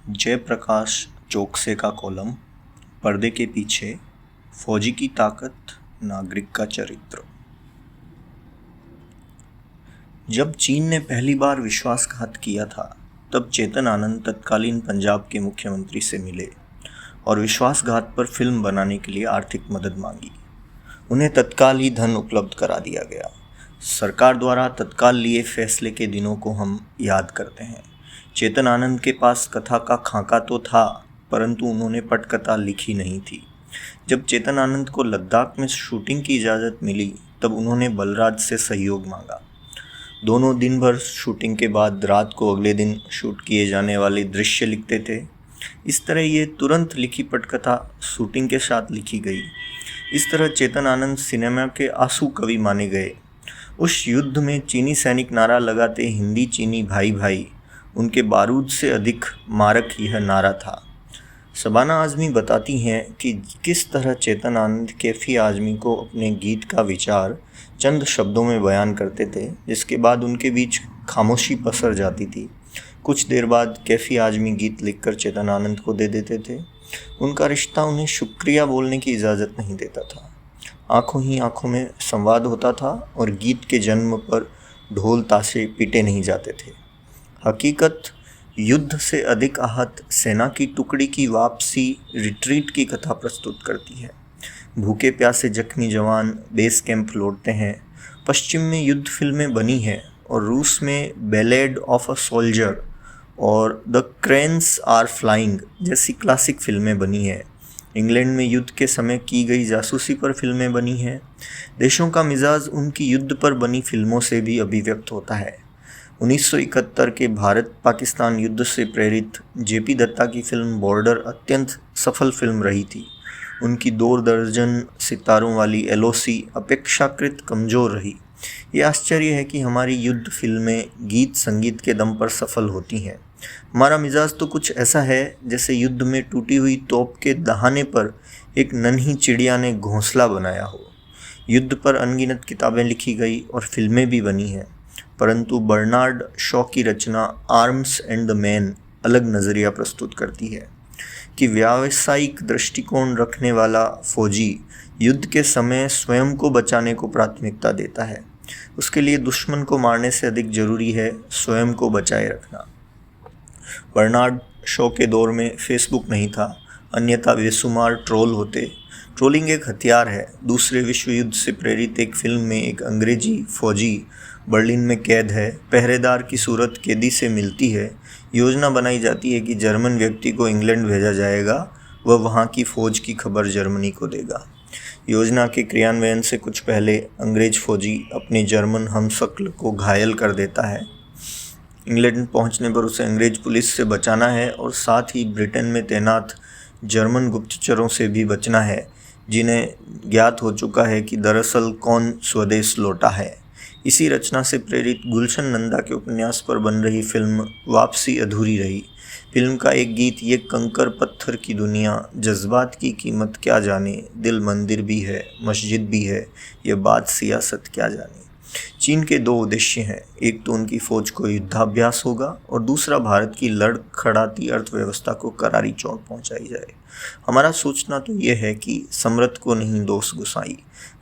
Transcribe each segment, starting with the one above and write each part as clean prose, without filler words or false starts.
जयप्रकाश चोकसे का कॉलम। पर्दे के पीछे फौजी की ताकत, नागरिक का चरित्र। जब चीन ने पहली बार विश्वासघात किया था, तब चेतन आनंद तत्कालीन पंजाब के मुख्यमंत्री से मिले और विश्वासघात पर फिल्म बनाने के लिए आर्थिक मदद मांगी। उन्हें तत्काल ही धन उपलब्ध करा दिया गया। सरकार द्वारा तत्काल लिए फैसले के दिनों को हम याद करते हैं। चेतन आनंद के पास कथा का खाका तो था, परंतु उन्होंने पटकथा लिखी नहीं थी। जब चेतन आनंद को लद्दाख में शूटिंग की इजाज़त मिली, तब उन्होंने बलराज से सहयोग मांगा। दोनों दिन भर शूटिंग के बाद रात को अगले दिन शूट किए जाने वाले दृश्य लिखते थे। इस तरह ये तुरंत लिखी पटकथा शूटिंग के साथ लिखी गई। इस तरह चेतन आनंद सिनेमा के आंसू कवि माने गए। उस युद्ध में चीनी सैनिक नारा लगाते, हिंदी चीनी भाई भाई, उनके बारूद से अधिक मारक यह नारा था। शबाना आज़मी बताती हैं कि किस तरह चेतन आनंद कैफ़ी आज़मी को अपने गीत का विचार चंद शब्दों में बयान करते थे, जिसके बाद उनके बीच खामोशी पसर जाती थी। कुछ देर बाद कैफ़ी आज़मी गीत लिखकर चेतन आनंद को दे देते थे। उनका रिश्ता उन्हें शुक्रिया बोलने की इजाज़त नहीं देता था। आंखों ही आंखों में संवाद होता था और गीत के जन्म पर ढोल ताशे पीटे नहीं जाते थे। हकीकत युद्ध से अधिक आहत सेना की टुकड़ी की वापसी, रिट्रीट की कथा प्रस्तुत करती है। भूखे प्यासे जख्मी जवान बेस कैंप लौटते हैं। पश्चिम में युद्ध फिल्में बनी हैं और रूस में बैलेड ऑफ अ सोल्जर और द क्रेन्स आर फ्लाइंग जैसी क्लासिक फिल्में बनी हैं। इंग्लैंड में युद्ध के समय की गई जासूसी पर फिल्में बनी हैं। देशों का मिजाज उनकी युद्ध पर बनी फिल्मों से भी अभिव्यक्त होता है। 1971 के भारत पाकिस्तान युद्ध से प्रेरित जेपी दत्ता की फिल्म बॉर्डर अत्यंत सफल फिल्म रही थी। उनकी 2 दर्जन सितारों वाली एलओसी अपेक्षाकृत कमज़ोर रही। ये आश्चर्य है कि हमारी युद्ध फिल्में गीत संगीत के दम पर सफल होती हैं। हमारा मिजाज तो कुछ ऐसा है जैसे युद्ध में टूटी हुई तोप के दहाने पर एक नन्ही चिड़िया ने घोंसला बनाया हो। युद्ध पर अनगिनत किताबें लिखी गई और फिल्में भी बनी हैं, परंतु बर्नार्ड शॉ की रचना आर्म्स एंड द मैन अलग नज़रिया प्रस्तुत करती है कि व्यावसायिक दृष्टिकोण रखने वाला फौजी युद्ध के समय स्वयं को बचाने को प्राथमिकता देता है। उसके लिए दुश्मन को मारने से अधिक जरूरी है स्वयं को बचाए रखना। बर्नार्ड शॉ के दौर में फेसबुक नहीं था, अन्यथा बेशुमार ट्रोल होते। ट्रोलिंग एक हथियार है। दूसरे विश्व युद्ध से प्रेरित एक फिल्म में एक अंग्रेजी फौजी बर्लिन में कैद है। पहरेदार की सूरत कैदी से मिलती है। योजना बनाई जाती है कि जर्मन व्यक्ति को इंग्लैंड भेजा जाएगा, वह वहाँ की फ़ौज की खबर जर्मनी को देगा। योजना के क्रियान्वयन से कुछ पहले अंग्रेज फौजी अपने जर्मन हमशक्ल को घायल कर देता है। इंग्लैंड पहुँचने पर उसे अंग्रेज पुलिस से बचाना है और साथ ही ब्रिटेन में तैनात जर्मन गुप्तचरों से भी बचना है, जिन्हें ज्ञात हो चुका है कि दरअसल कौन स्वदेश लौटा है। इसी रचना से प्रेरित गुलशन नंदा के उपन्यास पर बन रही फिल्म वापसी अधूरी रही। फिल्म का एक गीत, ये कंकर पत्थर की दुनिया, जज्बात की कीमत क्या जाने, दिल मंदिर भी है मस्जिद भी है, ये बात सियासत क्या जाने। चीन के 2 उद्देश्य हैं, एक तो उनकी फौज को युद्धाभ्यास होगा और दूसरा भारत की लड़खड़ाती अर्थव्यवस्था को करारी चोट पहुंचाई जाए। हमारा सोचना तो ये है कि सम्राट को नहीं दोष गुसाई।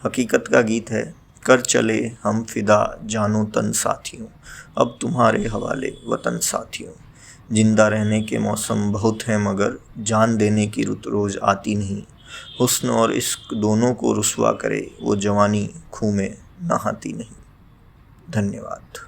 हकीकत का गीत है, कर चले हम फिदा जानो तन साथियों, अब तुम्हारे हवाले वतन साथियों। जिंदा रहने के मौसम बहुत हैं मगर जान देने की रुत रोज़ आती नहीं। हुस्न और इश्क दोनों को रुसवा करे वो जवानी खूह में नहाती नहीं। धन्यवाद।